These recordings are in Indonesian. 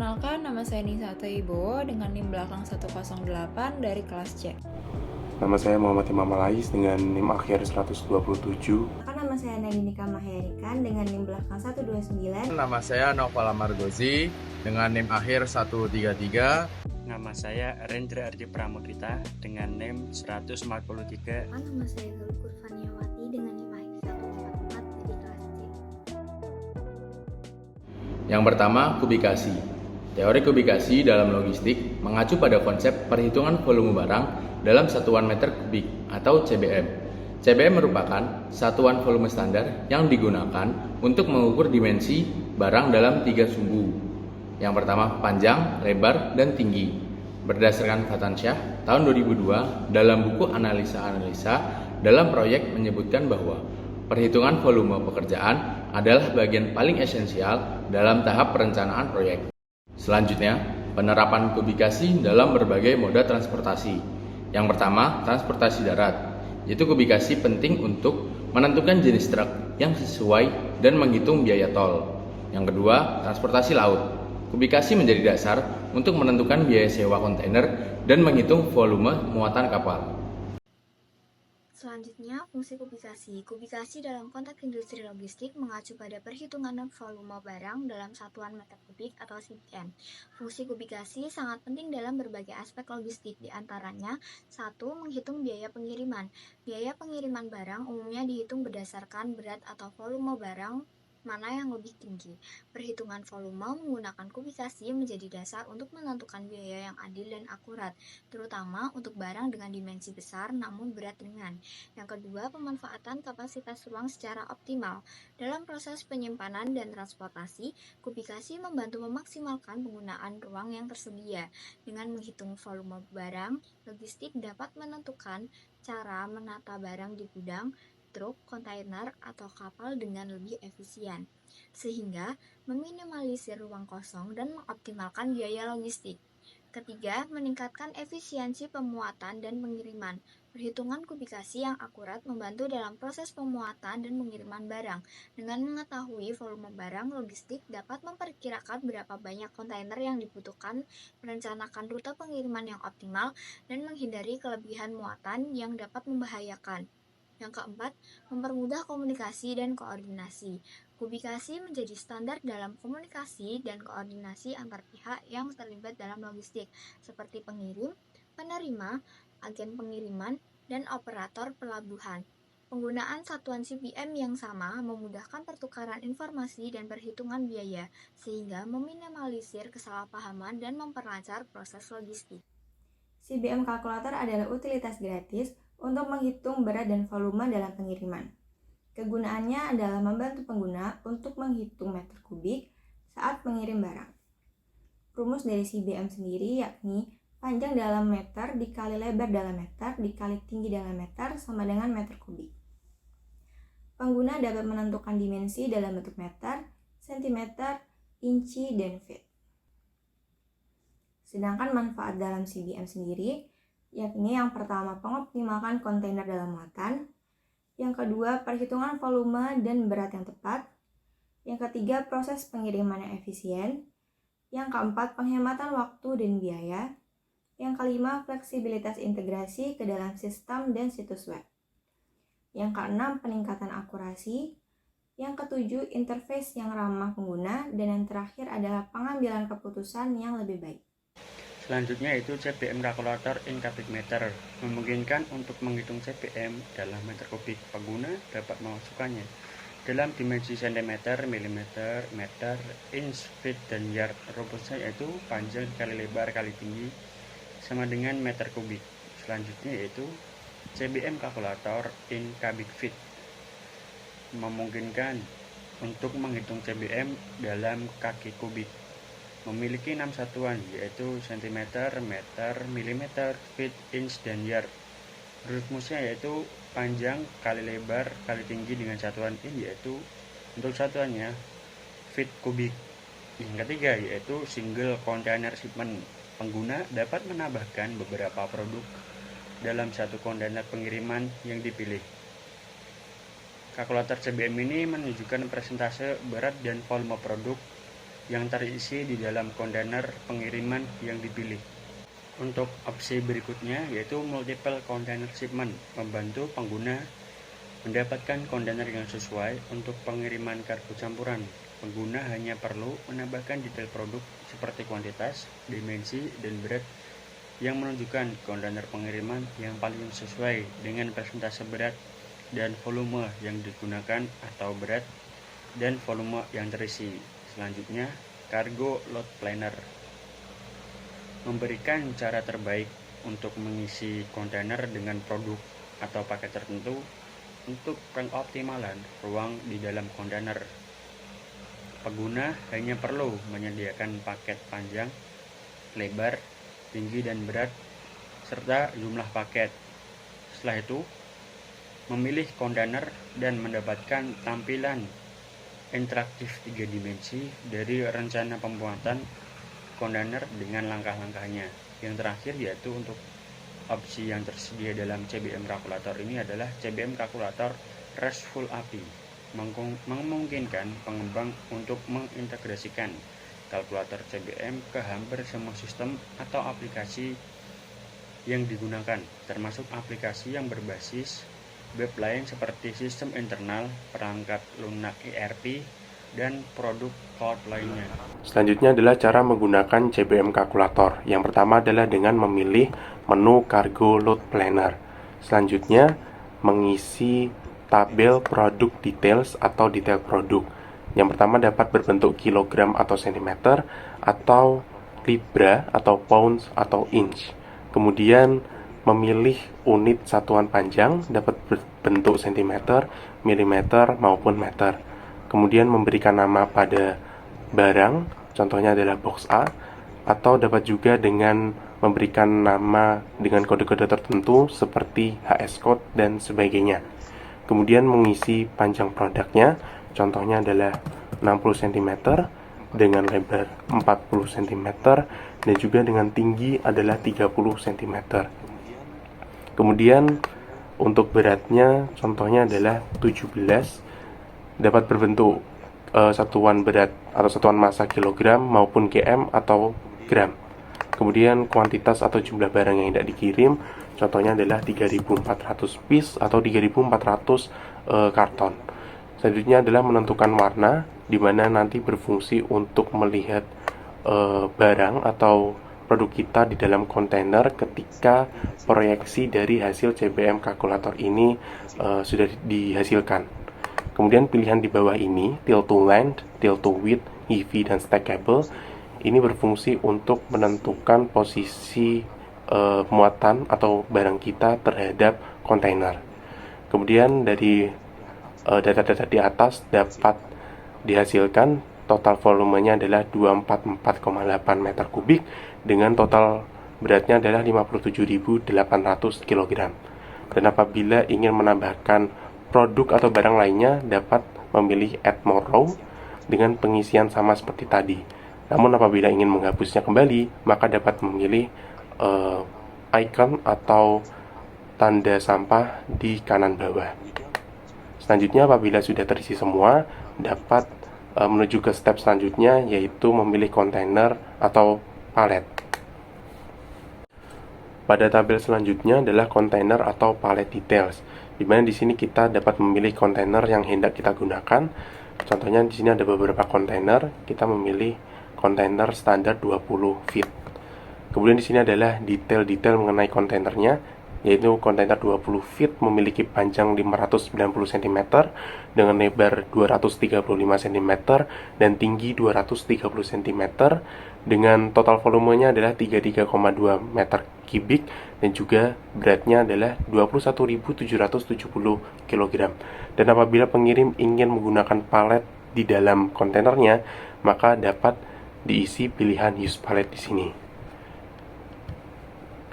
Perkenalkan, nama saya Nisa Ibowo dengan NIM belakang 108 dari kelas C. Nama saya Muhammad Imam Alais dengan NIM akhir 127. Nama saya Nadinika Maherikan dengan NIM belakang 129. Nama saya Noval Margozi dengan NIM akhir 133. Nama saya Rendra Ardi Pramudita dengan NIM 143. Nama saya Galukur Faniawati dengan NIM akhir 144 dari kelas C. Yang pertama, kubikasi. Teori kubikasi dalam logistik mengacu pada konsep perhitungan volume barang dalam satuan meter kubik atau CBM. CBM merupakan satuan volume standar yang digunakan untuk mengukur dimensi barang dalam 3 sumbu. Yang pertama, panjang, lebar, dan tinggi. Berdasarkan Fatansyah tahun 2002 dalam buku analisa-analisa dalam proyek menyebutkan bahwa perhitungan volume pekerjaan adalah bagian paling esensial dalam tahap perencanaan proyek. Selanjutnya, penerapan kubikasi dalam berbagai moda transportasi. Yang pertama, transportasi darat, yaitu kubikasi penting untuk menentukan jenis truk yang sesuai dan menghitung biaya tol. Yang kedua, transportasi laut. Kubikasi menjadi dasar untuk menentukan biaya sewa kontainer dan menghitung volume muatan kapal. Selanjutnya, fungsi kubikasi. Kubikasi dalam konteks industri logistik mengacu pada perhitungan volume barang dalam satuan meter kubik atau CBM. Fungsi kubikasi sangat penting dalam berbagai aspek logistik, diantaranya 1. Menghitung biaya pengiriman. Biaya pengiriman barang umumnya dihitung berdasarkan berat atau volume barang mana yang lebih tinggi. Perhitungan volume menggunakan kubikasi menjadi dasar untuk menentukan biaya yang adil dan akurat, terutama untuk barang dengan dimensi besar namun berat ringan. Yang kedua, pemanfaatan kapasitas ruang secara optimal. Dalam proses penyimpanan dan transportasi, kubikasi membantu memaksimalkan penggunaan ruang yang tersedia. Dengan menghitung volume barang, logistik dapat menentukan cara menata barang di gudang, truk, kontainer, atau kapal dengan lebih efisien, sehingga meminimalisir ruang kosong dan mengoptimalkan biaya logistik. Ketiga, meningkatkan efisiensi pemuatan dan pengiriman. Perhitungan kubikasi yang akurat membantu dalam proses pemuatan dan pengiriman barang. Dengan mengetahui volume barang, logistik dapat memperkirakan berapa banyak kontainer yang dibutuhkan, merencanakan rute pengiriman yang optimal, dan menghindari kelebihan muatan yang dapat membahayakan. Yang keempat, mempermudah komunikasi dan koordinasi. Kubikasi menjadi standar dalam komunikasi dan koordinasi antar pihak yang terlibat dalam logistik, seperti pengirim, penerima, agen pengiriman, dan operator pelabuhan. Penggunaan satuan CBM yang sama memudahkan pertukaran informasi dan perhitungan biaya, sehingga meminimalisir kesalahpahaman dan memperlancar proses logistik. CBM Calculator adalah utilitas gratis untuk menghitung berat dan volume dalam pengiriman. Kegunaannya adalah membantu pengguna untuk menghitung meter kubik saat mengirim barang. Rumus dari CBM sendiri yakni panjang dalam meter dikali lebar dalam meter dikali tinggi dalam meter sama dengan meter kubik. Pengguna dapat menentukan dimensi dalam bentuk meter, sentimeter, inci, dan feet. Sedangkan manfaat dalam CBM sendiri yakni yang pertama pengoptimalkan kontainer dalam muatan, yang kedua perhitungan volume dan berat yang tepat, yang ketiga proses pengiriman yang efisien, yang keempat penghematan waktu dan biaya, yang kelima fleksibilitas integrasi ke dalam sistem dan situs web, yang keenam peningkatan akurasi, yang ketujuh interface yang ramah pengguna, dan yang terakhir adalah pengambilan keputusan yang lebih baik. Selanjutnya yaitu CBM Calculator in Cubic Meter, memungkinkan untuk menghitung CBM dalam meter kubik. Pengguna dapat memasukkannya dalam dimensi cm, mm, meter, inch, feet, dan yard. Rumusnya yaitu panjang kali lebar kali tinggi sama dengan meter kubik. Selanjutnya yaitu CBM Calculator in Cubic Feet, memungkinkan untuk menghitung CBM dalam kaki kubik. Memiliki 6 satuan yaitu cm, meter, mm, feet, inch, dan yard. Rumusnya yaitu panjang kali lebar kali tinggi dengan satuan in, yaitu untuk satuannya feet kubik. Yang ketiga yaitu single container shipment. Pengguna dapat menambahkan beberapa produk dalam satu kontainer pengiriman yang dipilih. Kalkulator CBM ini menunjukkan persentase berat dan volume produk yang terisi di dalam kontainer pengiriman yang dipilih. Untuk opsi berikutnya yaitu multiple container shipment, membantu pengguna mendapatkan kontainer yang sesuai untuk pengiriman kargo campuran. Pengguna hanya perlu menambahkan detail produk seperti kuantitas, dimensi, dan berat yang menunjukkan kontainer pengiriman yang paling sesuai dengan persentase berat dan volume yang digunakan atau berat dan volume yang terisi. Selanjutnya, cargo load planner memberikan cara terbaik untuk mengisi kontainer dengan produk atau paket tertentu untuk pengoptimalan ruang di dalam kontainer. Pengguna hanya perlu menyediakan paket panjang, lebar, tinggi dan berat, serta jumlah paket. Setelah itu, memilih kontainer dan mendapatkan tampilan interaktif 3 dimensi dari rencana pembuatan kontainer dengan langkah-langkahnya. Yang terakhir yaitu untuk opsi yang tersedia dalam CBM kalkulator ini adalah CBM kalkulator RESTful API, memungkinkan pengembang untuk mengintegrasikan kalkulator CBM ke hampir semua sistem atau aplikasi yang digunakan, termasuk aplikasi yang berbasis web lain seperti sistem internal, perangkat lunak ERP, dan produk cloud lainnya. Selanjutnya adalah cara menggunakan CBM kalkulator. Yang pertama adalah dengan memilih menu Cargo Load Planner. Selanjutnya, mengisi tabel produk details atau detail produk. Yang pertama dapat berbentuk kilogram atau sentimeter, atau libra atau pounds atau inch. Kemudian memilih unit satuan panjang dapat berbentuk sentimeter, milimeter maupun meter. Kemudian memberikan nama pada barang, contohnya adalah box A, atau dapat juga dengan memberikan nama dengan kode-kode tertentu seperti HS code dan sebagainya. Kemudian mengisi panjang produknya, contohnya adalah 60 cm dengan lebar 40 cm dan juga dengan tinggi adalah 30 cm. Kemudian untuk beratnya contohnya adalah 17, dapat berbentuk satuan berat atau satuan massa kilogram maupun km atau gram. Kemudian kuantitas atau jumlah barang yang hendak dikirim contohnya adalah 3400 piece atau 3400 karton. Selanjutnya adalah menentukan warna, di mana nanti berfungsi untuk melihat barang atau produk kita di dalam kontainer ketika proyeksi dari hasil CBM kalkulator ini sudah dihasilkan. Kemudian pilihan di bawah ini, tilt to length, tilt to width, heavy, dan stackable, ini berfungsi untuk menentukan posisi muatan atau barang kita terhadap kontainer. Kemudian dari data-data di atas dapat dihasilkan total volumenya adalah 244,8 meter kubik dengan total beratnya adalah 57.800 kg. Dan apabila ingin menambahkan produk atau barang lainnya dapat memilih add more row dengan pengisian sama seperti tadi. Namun apabila ingin menghapusnya kembali, maka dapat memilih icon atau tanda sampah di kanan bawah. Selanjutnya apabila sudah terisi semua, dapat menuju ke step selanjutnya yaitu memilih kontainer atau palet. Pada tabel selanjutnya adalah kontainer atau palet details, di mana di sini kita dapat memilih kontainer yang hendak kita gunakan. Contohnya di sini ada beberapa kontainer, kita memilih kontainer standar 20 feet. Kemudian di sini adalah detail-detail mengenai kontainernya, yaitu kontainer 20 feet memiliki panjang 590 cm dengan lebar 235 cm dan tinggi 230 cm dengan total volumenya adalah 33,2 meter kubik dan juga beratnya adalah 21.770 kg. Dan apabila pengirim ingin menggunakan palet di dalam kontainernya, maka dapat diisi pilihan use pallet di sini.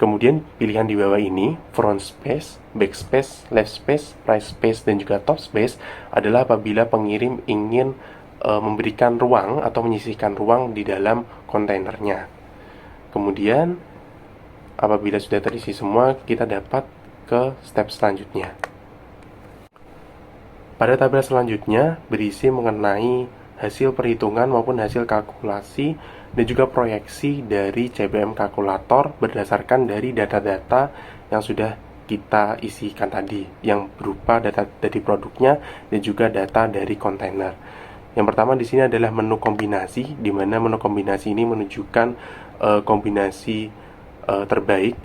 Kemudian pilihan di bawah ini, front space, back space, left space, right space, dan juga top space adalah apabila pengirim ingin memberikan ruang atau menyisihkan ruang di dalam kontainernya. Kemudian apabila sudah terisi semua, kita dapat ke step selanjutnya. Pada tabel selanjutnya berisi mengenai hasil perhitungan maupun hasil kalkulasi dan juga proyeksi dari CBM kalkulator berdasarkan dari data-data yang sudah kita isikan tadi, yang berupa data dari produknya dan juga data dari kontainer. Yang pertama di sini adalah menu kombinasi, di mana menu kombinasi ini menunjukkan kombinasi terbaik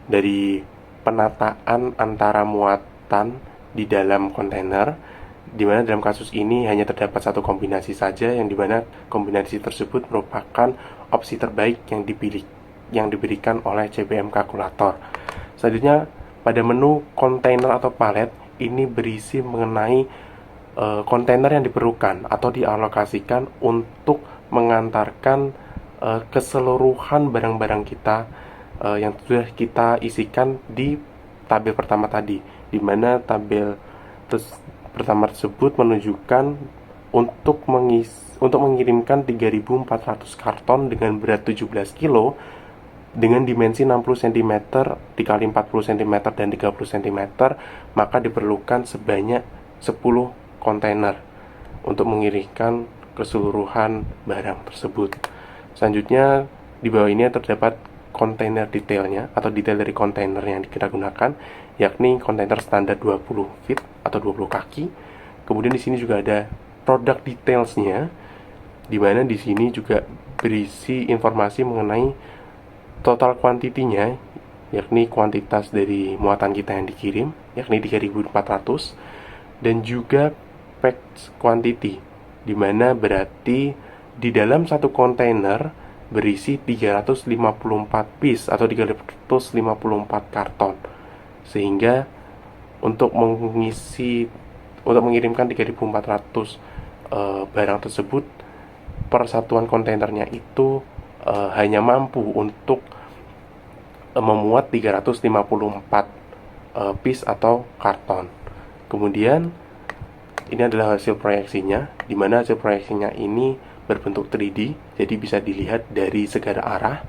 dari penataan antara muatan di dalam kontainer, di mana dalam kasus ini hanya terdapat satu kombinasi saja, yang dimana kombinasi tersebut merupakan opsi terbaik yang diberikan oleh CBM kalkulator. Selanjutnya pada menu kontainer atau palet ini berisi mengenai kontainer yang diperlukan atau dialokasikan untuk mengantarkan keseluruhan barang-barang kita yang sudah kita isikan di tabel pertama tadi, di mana tabel pertama tersebut menunjukkan untuk mengirimkan 3.400 karton dengan berat 17 kg dengan dimensi 60 cm dikali 40 cm dan 30 cm, maka diperlukan sebanyak 10 kontainer untuk mengirimkan keseluruhan barang tersebut. Selanjutnya di bawah ini terdapat kontainer detailnya atau detail dari kontainer yang kita gunakan, yakni kontainer standar 20 feet atau 20 kaki. Kemudian di sini juga ada product detailsnya, di mana di sini juga berisi informasi mengenai total kuantitinya, yakni kuantitas dari muatan kita yang dikirim, yakni 3.400, dan juga packed quantity, di mana berarti di dalam satu kontainer berisi 354 piece atau 354 karton, sehingga untuk mengirimkan 3.400 barang tersebut, persatuan kontainernya itu hanya mampu untuk memuat 354 piece atau karton. Kemudian ini adalah hasil proyeksinya, di mana hasil proyeksinya ini berbentuk 3D, jadi bisa dilihat dari segala arah.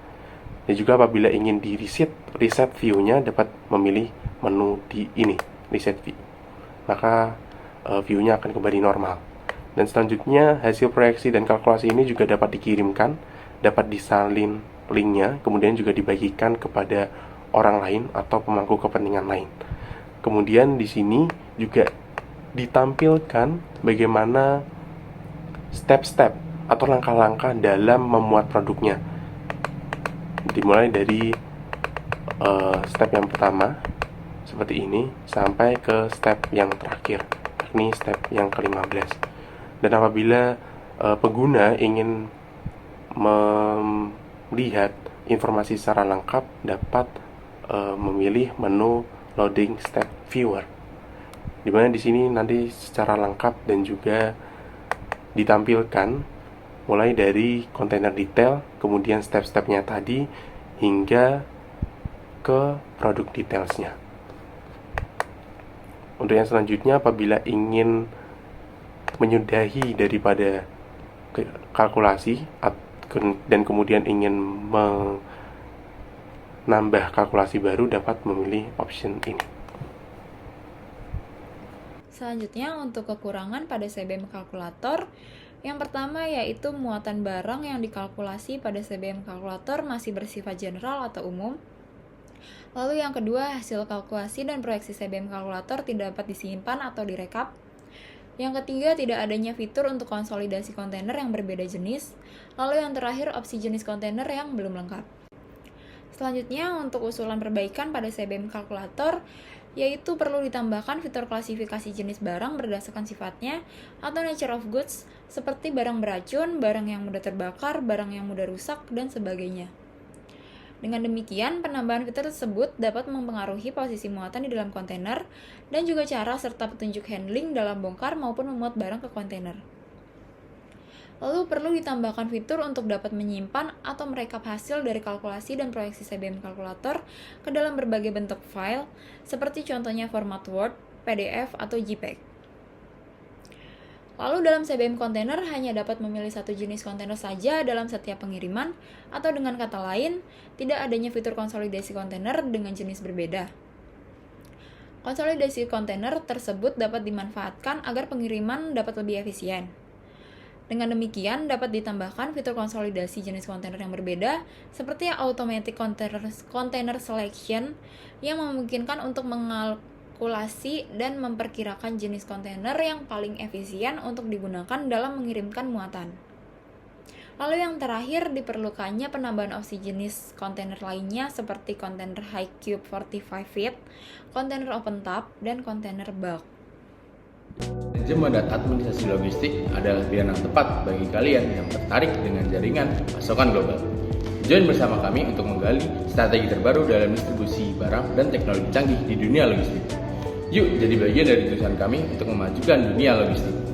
Dan juga apabila ingin di reset view-nya, dapat memilih menu di ini, reset view. Maka view-nya akan kembali normal. Dan selanjutnya hasil proyeksi dan kalkulasi ini juga dapat dikirimkan, dapat disalin linknya, kemudian juga dibagikan kepada orang lain atau pemangku kepentingan lain. Kemudian di sini juga ditampilkan bagaimana step-step atau langkah-langkah dalam memuat produknya, dimulai dari step yang pertama seperti ini sampai ke step yang terakhir, yakni step yang ke-15. Dan apabila pengguna ingin melihat informasi secara lengkap, dapat memilih menu loading step viewer, di mana di sini nanti secara lengkap dan juga ditampilkan mulai dari kontainer detail, kemudian step-stepnya tadi hingga ke produk detailsnya. Untuk yang selanjutnya, apabila ingin menyudahi daripada kalkulasi dan kemudian ingin menambah kalkulasi baru, dapat memilih option ini. Selanjutnya untuk kekurangan pada CBM kalkulator, yang pertama yaitu muatan barang yang dikalkulasi pada CBM kalkulator masih bersifat general atau umum. Lalu yang kedua, hasil kalkulasi dan proyeksi CBM kalkulator tidak dapat disimpan atau direkap. Yang ketiga, tidak adanya fitur untuk konsolidasi kontainer yang berbeda jenis. Lalu yang terakhir, opsi jenis kontainer yang belum lengkap. Selanjutnya, untuk usulan perbaikan pada CBM kalkulator, yaitu perlu ditambahkan fitur klasifikasi jenis barang berdasarkan sifatnya atau nature of goods, seperti barang beracun, barang yang mudah terbakar, barang yang mudah rusak, dan sebagainya. Dengan demikian, penambahan fitur tersebut dapat mempengaruhi posisi muatan di dalam kontainer dan juga cara serta petunjuk handling dalam bongkar maupun memuat barang ke kontainer. Lalu perlu ditambahkan fitur untuk dapat menyimpan atau merekap hasil dari kalkulasi dan proyeksi CBM kalkulator ke dalam berbagai bentuk file, seperti contohnya format Word, PDF, atau JPEG. Lalu dalam CBM kontainer hanya dapat memilih satu jenis kontainer saja dalam setiap pengiriman, atau dengan kata lain, tidak adanya fitur konsolidasi kontainer dengan jenis berbeda. Konsolidasi kontainer tersebut dapat dimanfaatkan agar pengiriman dapat lebih efisien. Dengan demikian, dapat ditambahkan fitur konsolidasi jenis kontainer yang berbeda, seperti automatic container selection, yang memungkinkan untuk mengalkulasi dan memperkirakan jenis kontainer yang paling efisien untuk digunakan dalam mengirimkan muatan. Lalu yang terakhir, diperlukannya penambahan opsi jenis kontainer lainnya seperti kontainer high cube 45 feet, kontainer open top, dan kontainer bulk. Manajemen dan administrasi logistik adalah pilihan yang tepat bagi kalian yang tertarik dengan jaringan pasokan global. Join bersama kami untuk menggali strategi terbaru dalam distribusi barang dan teknologi canggih di dunia logistik. Yuk jadi bagian dari tujuan kami untuk memajukan dunia logistik.